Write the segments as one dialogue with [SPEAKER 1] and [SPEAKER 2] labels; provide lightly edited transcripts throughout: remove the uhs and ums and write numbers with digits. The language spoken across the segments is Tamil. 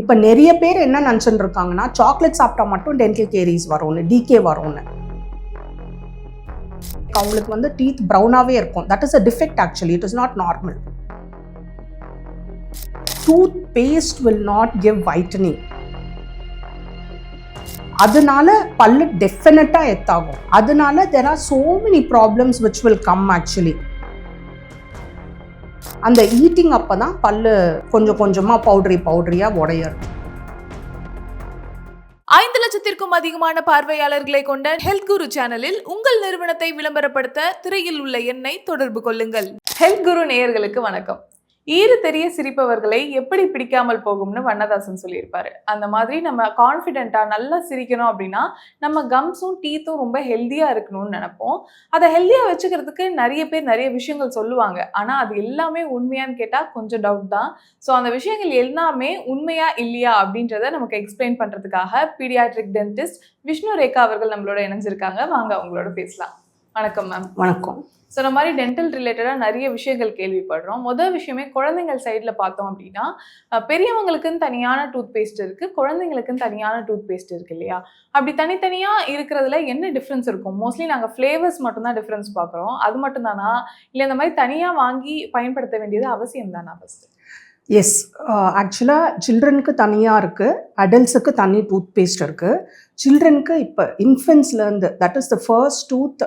[SPEAKER 1] இப்போ நிறைய பேர் என்ன நினச்சிட்டு இருக்காங்கன்னா சாக்லேட் சாப்பிட்டா மட்டும் டென்டல் கேரிஸ் வரும்னு, டிகே வரும்னு. அவங்களுக்கு வந்து டீத் ப்ரௌனாகவே இருக்கும். That is a defect actually. It is not normal. Toothpaste will not give whitening. அதனால பல்லு டெஃபினட்டாக எத்தாகும். அதனால there are so many problems which will come actually. அந்த ஈட்டிங் அப்போ தான் பல்லு கொஞ்சம் கொஞ்சமாக பவுடரியாக உடையும்.
[SPEAKER 2] 5 லட்சத்திற்கும் அதிகமான பார்வையாளர்களை கொண்ட ஹெல்த் குரு சேனலில் உங்கள் நிறுவனத்தை விளம்பரப்படுத்த திரையில் உள்ள எண்ணை தொடர்பு கொள்ளுங்கள். ஹெல்த் குரு நேயர்களுக்கு வணக்கம். ஈறு தெரிய சிரிப்பவர்களை எப்படி பிடிக்காமல் போகும்னு வண்ணதாசன் சொல்லியிருப்பாரு. அந்த மாதிரி நம்ம கான்ஃபிடென்ட்டா நல்லா சிரிக்கணும் அப்படின்னா நம்ம கம்ஸும் டீத்தும் ரொம்ப ஹெல்த்தியா இருக்கணும்னு நினைப்போம். அதை ஹெல்த்தியா வச்சுக்கிறதுக்கு நிறைய பேர் நிறைய விஷயங்கள் சொல்லுவாங்க. ஆனா அது எல்லாமே உண்மையான்னு கேட்டா கொஞ்சம் டவுட் தான். ஸோ அந்த விஷயங்கள் எல்லாமே உண்மையா இல்லையா அப்படின்றத நமக்கு எக்ஸ்பிளைன் பண்றதுக்காக பீடியாட்ரிக் டென்டிஸ்ட் விஷ்ணு ரேகா அவர்கள் நம்மளோட இணைஞ்சிருக்காங்க. வாங்க அவங்களோட பேசலாம். வணக்கம் மேம்.
[SPEAKER 1] வணக்கம்.
[SPEAKER 2] ஸோ இந்த மாதிரி டென்டல் ரிலேட்டடாக நிறைய விஷயங்கள் கேள்விப்படுறோம். முதல் விஷயமே குழந்தைங்கள் சைடில் பார்த்தோம் அப்படின்னா பெரியவங்களுக்குன்னு தனியான டூத் பேஸ்ட் இருக்குது, குழந்தைங்களுக்குன்னு தனியான டூத் பேஸ்ட் இருக்குது இல்லையா? அப்படி தனித்தனியாக இருக்கிறதுல என்ன டிஃப்ரென்ஸ் இருக்கும்? மோஸ்ட்லி நாங்கள் ஃப்ளேவர்ஸ் மட்டும்தான் டிஃப்ரென்ஸ் பார்க்குறோம். அது மட்டும் தானா இல்லை இந்த மாதிரி தனியாக வாங்கி பயன்படுத்த வேண்டியது அவசியம் தானா? ஃபஸ்ட்டு
[SPEAKER 1] எஸ், ஆக்சுவலாக சில்ட்ரனுக்கு தனியாக இருக்குது, அடல்ட்ஸுக்கு தனி டூத் பேஸ்ட் இருக்குது. சில்ட்ரனுக்கு இப்போ இன்ஃபென்ட்ஸ்லேருந்து, that is the first tooth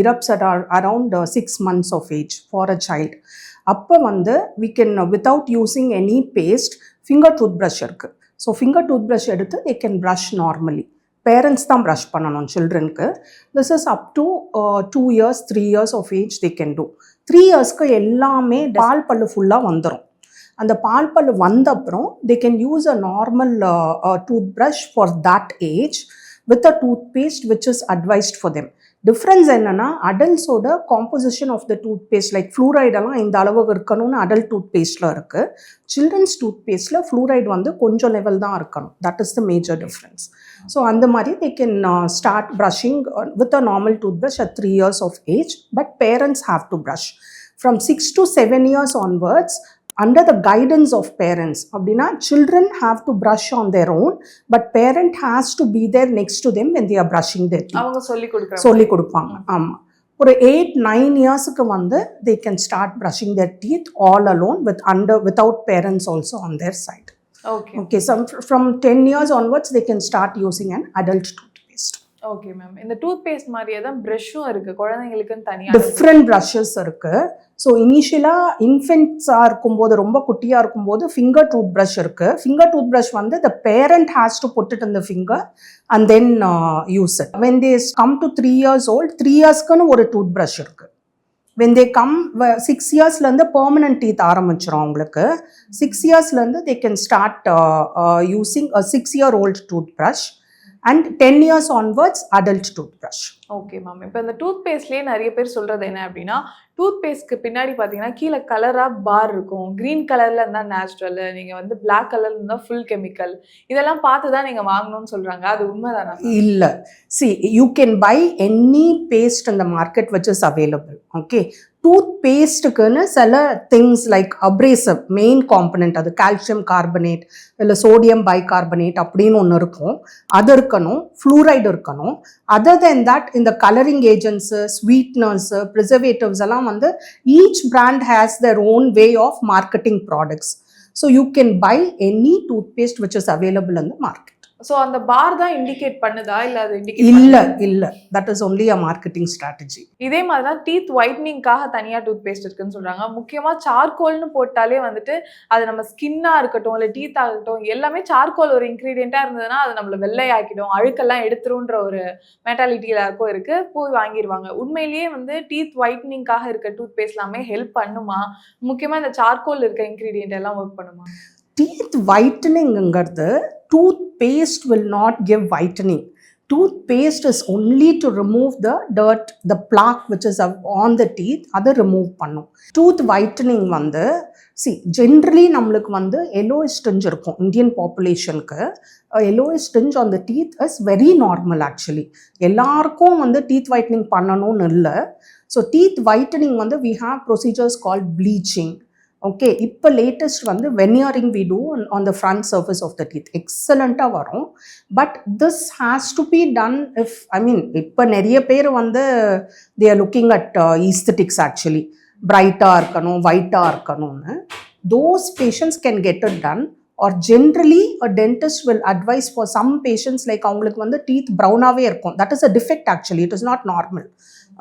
[SPEAKER 1] erupts at around 6 months of age for a child. அப்போ வந்து we can without using any paste finger toothbrush இருக்குது. ஸோ ஃபிங்கர் டூத் ப்ரஷ் எடுத்து they can brush normally. Parents தான் ப்ரஷ் பண்ணணும் சில்ட்ரனுக்கு. This is up to 2 years 3 years of age they can do. 3 yearsக்கு எல்லாமே பால் பல்லு ஃபுல்லாக வந்துடும். அந்த பால் பல்லு வந்த அப்புறம் they can use a normal toothbrush for that age with a toothpaste which is advised for them. Difference என்னென்னா அடல்ட்ஸோட composition of the toothpaste like ஃப்ளூரைடெல்லாம் இந்த அளவுக்கு இருக்கணும்னு அடல்ட் டூத் பேஸ்ட்டில் இருக்குது. சில்ட்ரன்ஸ் டூத் பேஸ்ட்டில் ஃப்ளூரைடு வந்து கொஞ்சம் லெவல் தான் இருக்கணும். That is the major difference. So அந்த மாதிரி they can start brushing with a normal toothbrush at 3 years of age. But parents have to brush from 6 to 7 years onwards under the guidance of parents. அப்படின்னா children have to brush on their own, but parent has to be there next to them when they are brushing their teeth.
[SPEAKER 2] அவங்க
[SPEAKER 1] சொல்லி கொடுப்பாங்க. ஆமாம். ஒரு 8-9 yearsக்கு வந்து they can start brushing their teeth all alone without parents also on their side. Okay, so from 10 years onwards they can start using an adult toothpaste.
[SPEAKER 2] Okay ma'am. இந்த டூத் பேஸ்ட் மாதிரியே தான் ப்ரஷ்ஷும் இருக்குது, குழந்தைங்களுக்குன்னு தனியாக
[SPEAKER 1] டிஃப்ரெண்ட் ப்ரஷஸ் இருக்குது. ஸோ இனிஷியலாக இன்ஃபென்ட்ஸாக இருக்கும்போது, ரொம்ப குட்டியாக இருக்கும்போது ஃபிங்கர் டூத் ப்ரஷ் இருக்குது. ஃபிங்கர் டூத் ப்ரஷ் வந்து the parent has to put it in the finger and then use it. When they come to 3 years old, 3 yearsக்குன்னு ஒரு டூத் ப்ரஷ் இருக்குது. வென் தே கம் 6 yearsலேருந்து பெர்மனன்ட் டீத் ஆரம்பிச்சிடும் அவங்களுக்கு. 6 yearsலேருந்து they can start using a 6-year-old toothbrush and 10 years onwards adult toothbrush.
[SPEAKER 2] Okay ma'am. இப்போ இந்த டூத் பேஸ்ட்லேயே நிறைய பேர் சொல்கிறது என்ன அப்படின்னா, டூத் பேஸ்ட்க்கு பின்னாடி பார்த்தீங்கன்னா கீழே கலராக பார் இருக்கும். க்ரீன் கலரில் இருந்தால் நேச்சுரல், நீங்கள் வந்து பிளாக் கலரில் இருந்தால் ஃபுல் கெமிக்கல், இதெல்லாம் பார்த்து தான் நீங்கள் வாங்கணும்னு சொல்கிறாங்க. அது உண்மைதானா?
[SPEAKER 1] இல்லை. See, you can buy any paste in the market which is available. Okay. Tooth பேஸ்ட்டுக்குன்னு சில things like abrasive main component, அது கால்சியம் கார்பனேட் இல்லை சோடியம் பைகார்பனேட் அப்படின்னு ஒன்று இருக்கும். அது இருக்கணும். ஃப்ளூரைடு இருக்கணும். அதர் தென் தட் இந்த கலரிங் ஏஜென்ட்ஸு, ஸ்வீட்னர்ஸு, ப்ரிசர்வேட்டிவ்ஸ் எல்லாம் வந்து each brand has their own way of marketing products. So you can buy any toothpaste which is available in the market.
[SPEAKER 2] So அந்த பார் தான் இண்டிகேட் பண்ணுதா இல்லை அது இண்டிகேட்
[SPEAKER 1] இல்லை, that is only a marketing strategy.
[SPEAKER 2] இதே மாதிரி தான் டீத் ஒயிட்னிங்காக தனியாக டூத் பேஸ்ட் இருக்குன்னு சொல்கிறாங்க. முக்கியமாக சார்கோல்னு போட்டாலே வந்துட்டு அது நம்ம ஸ்கின்னாக இருக்கட்டும் இல்லை டீத்தாக இருக்கட்டும் எல்லாமே சார்கோல் ஒரு இன்க்ரீடியண்ட்டாக இருந்ததுன்னா அது நம்மளை வெள்ளையாக்கிடும், அழுக்கெல்லாம் எடுத்துருன்ற ஒரு மென்டாலிட்டி எல்லாருக்கும் இருக்குது. போய் வாங்கிடுவாங்க. உண்மையிலேயே வந்து டீத் ஒயிட்னிங்காக இருக்க டூத் பேஸ்ட் எல்லாமே ஹெல்ப் பண்ணுமா? முக்கியமாக இந்த சார்கோல் இருக்க இன்க்ரீடியண்ட் எல்லாம் ஒர்க் பண்ணுமா?
[SPEAKER 1] டீத் வைட்டனிங்கிறது tooth paste will not give whitening. Toothpaste is only to remove the dirt, the plaque which is on the teeth, அதை remove பண்ணும். Tooth whitening வந்து generally நம்மளுக்கு வந்து yellowish tinge இருக்கும். Indian populationக்கு yellowish tinge on the teeth is very normal actually. எல்லாருக்கும் வந்து teeth whitening பண்ணணும்னு இல்லை. So teeth whitening வந்து we have procedures called bleaching okay, இப்போ லேட்டஸ்ட் வந்து veneering we do on the front surface of the teeth எக்ஸலண்ட்டாக வரும். But this has to be done if இப்போ நிறைய பேர் வந்து they are looking at aesthetics actually பிரைட்டாக இருக்கணும் ஒயிட்டாக இருக்கணும்னு. Those patients can get it done. Or generally a dentist will advise for some patients like அவங்களுக்கு வந்து teeth ப்ரௌனாகவே இருக்கும். That is a defect actually, it is not normal.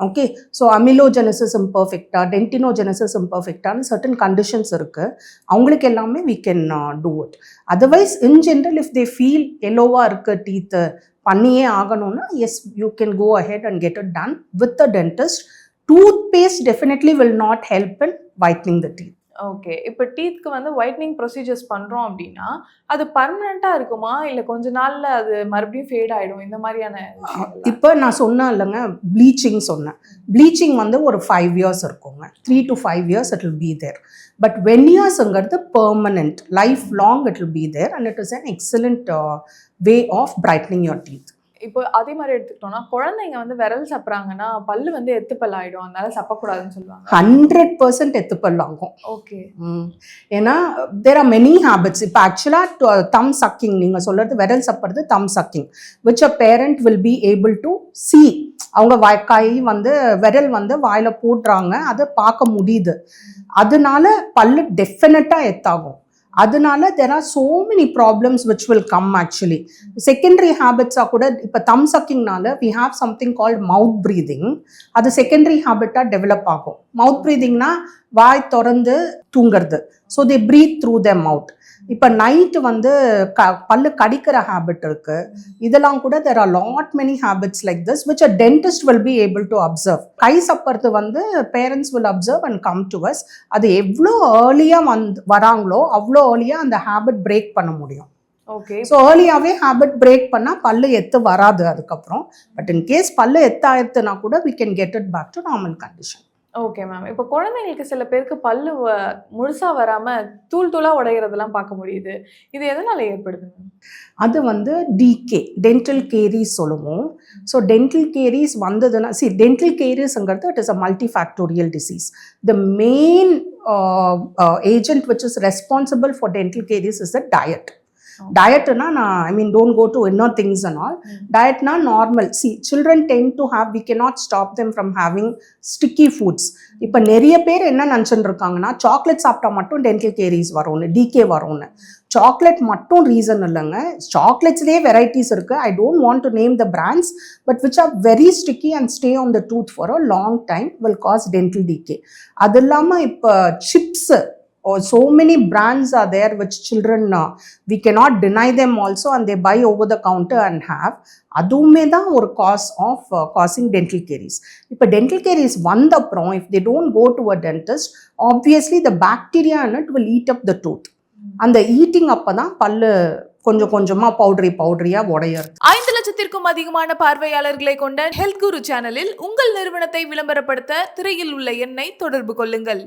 [SPEAKER 1] Okay, so amelogenesis imperfecta, dentinogenesis imperfecta certain conditions இருக்கு. அவங்களுக்கு எல்லாமே we can do it. Otherwise in general if they feel yellow-ஆ இருக்க teeth பண்ணியே ஆகணும்னா yes, you can go ahead and get it done with the dentist. Toothpaste definitely will not help in whitening the teeth.
[SPEAKER 2] Okay, இப்போ டீத்க்கு வந்து ஒயிட்னிங் ப்ரொசீஜர்ஸ் பண்ணுறோம் அப்படின்னா அது பர்மனெண்ட்டாக இருக்குமா இல்லை கொஞ்ச நாளில் அது மறுபடியும் ஃபேட் ஆகிடும் இந்த மாதிரியான?
[SPEAKER 1] இப்போ நான் சொன்னேன் இல்லைங்க, ப்ளீச்சிங் சொன்னேன். ப்ளீச்சிங் வந்து ஒரு 5 years இருக்குங்க, 3 to 5 years it will be there. But வெனியர்ஸுங்கிறது permanent, life long it will be there and it is an excellent way of brightening your teeth.
[SPEAKER 2] இப்போ அதே மாதிரி எடுத்துக்கிட்டோம்னா குழந்தைங்க வந்து விரல் சப்புறாங்கன்னா பல்லு வந்து எத்துப்பல் ஆகிடும், அதனால சப்பக்கூடாதுன்னு சொல்லுவாங்க.
[SPEAKER 1] 100% எத்துப்பல் ஆகும்.
[SPEAKER 2] ஓகே,
[SPEAKER 1] ஏன்னா தேர் ஆர் மெனி ஹேபிட்ஸ். இப்போ ஆக்சுவலாக தம் சக்கிங் நீங்கள் சொல்கிறது விரல் சப்புறது thumb sucking which a parent will be able to see. அவங்க கை வந்து விரல் வந்து வாயில் போடுறாங்க, அதை பார்க்க முடியுது. அதனால பல்லு டெஃபினட்டாக எத்தாகும். அதனால there are so many problems which will come actually. Secondary habits are கூட இப்போ தம் சக்கிங்னால we have something called mouth breathing. அது செகண்டரி ஹேபிட்டாக டெவலப் ஆகும். மவுத் ப்ரீதிங்னா வாய் திறந்து தூங்குறது. So they breathe through their mouth. இப்போ நைட்டு வந்து பல்லு கடிக்கிற ஹேபிட் இருக்கு. இதெல்லாம் கூட there are lot many habits like this which a dentist will be able to observe. கை சப்பறது வந்து parents will observe and come to us. அது எவ்வளோ ஏர்லியாக வராங்களோ அவ்வளோ ஏர்லியாக அந்த ஹேபிட் பிரேக் பண்ண முடியும்.
[SPEAKER 2] ஓகே,
[SPEAKER 1] ஸோ ஏர்லியாகவே ஹேபிட் பிரேக் பண்ணால் பல்லு எத்து வராது அதுக்கப்புறம். பட் இன் கேஸ் பல்லு எத்தாயிடுத்துனா கூட we can get it back to normal condition.
[SPEAKER 2] Okay ma'am. இப்போ குழந்தைங்களுக்கு சில பேருக்கு பல்லு முழுசாக வராமல் தூள் தூளாக உடைகிறதெல்லாம் பார்க்க முடியுது. இது எதனால் ஏற்படுது?
[SPEAKER 1] அது வந்து டிகே, டென்டல் கேரிஸ் சொல்லுவோம். ஸோ டென்டல் கேரிஸ் வந்ததுன்னா டென்டல் கேரிஸ்ங்கிறது it is a multifactorial disease. The main agent which is responsible for dental caries is the diet. Dietனா நான் don't go to inner things and all. Dietனா normal. See, children tend to have, we cannot stop them from having sticky foods. இப்போ நிறைய பேர் என்ன நினச்சிட்டு இருக்காங்கன்னா சாக்லேட் சாப்பிட்டா மட்டும் டென்டல் கேரிஸ் வரும்னு, டிகே வரும்னு. சாக்லேட் மட்டும் ரீசன் இல்லைங்க. சாக்லேட்ஸ்லேயே வெரைட்டிஸ் இருக்குது. I don't want to name the brands but which are very sticky and stay on the tooth for a long time will cause dental decay. அது இல்லாமல் இப்போ chips or so many brands are there which children we cannot deny them also and they buy over the counter and have. அதுவுமே தான் ஒரு cause of causing dental caries. இப்போ டென்டல் கேரிஸ் வந்த அப்புறம் if they don't go to a dentist, obviously the bacteria in it will eat up the tooth. அந்த ஈட்டிங் அப்போ தான் பல்லு கொஞ்சம் கொஞ்சமா பவுடரியா உடையிறது.
[SPEAKER 2] 5 லட்சத்திற்கும் அதிகமான பார்வையாளர்களை கொண்ட ஹெல்த் குரு சேனலில் உங்கள் நிறுவனத்தை விளம்பரப்படுத்த திரையில் உள்ள எண்ணை தொடர்பு கொள்ளுங்கள்.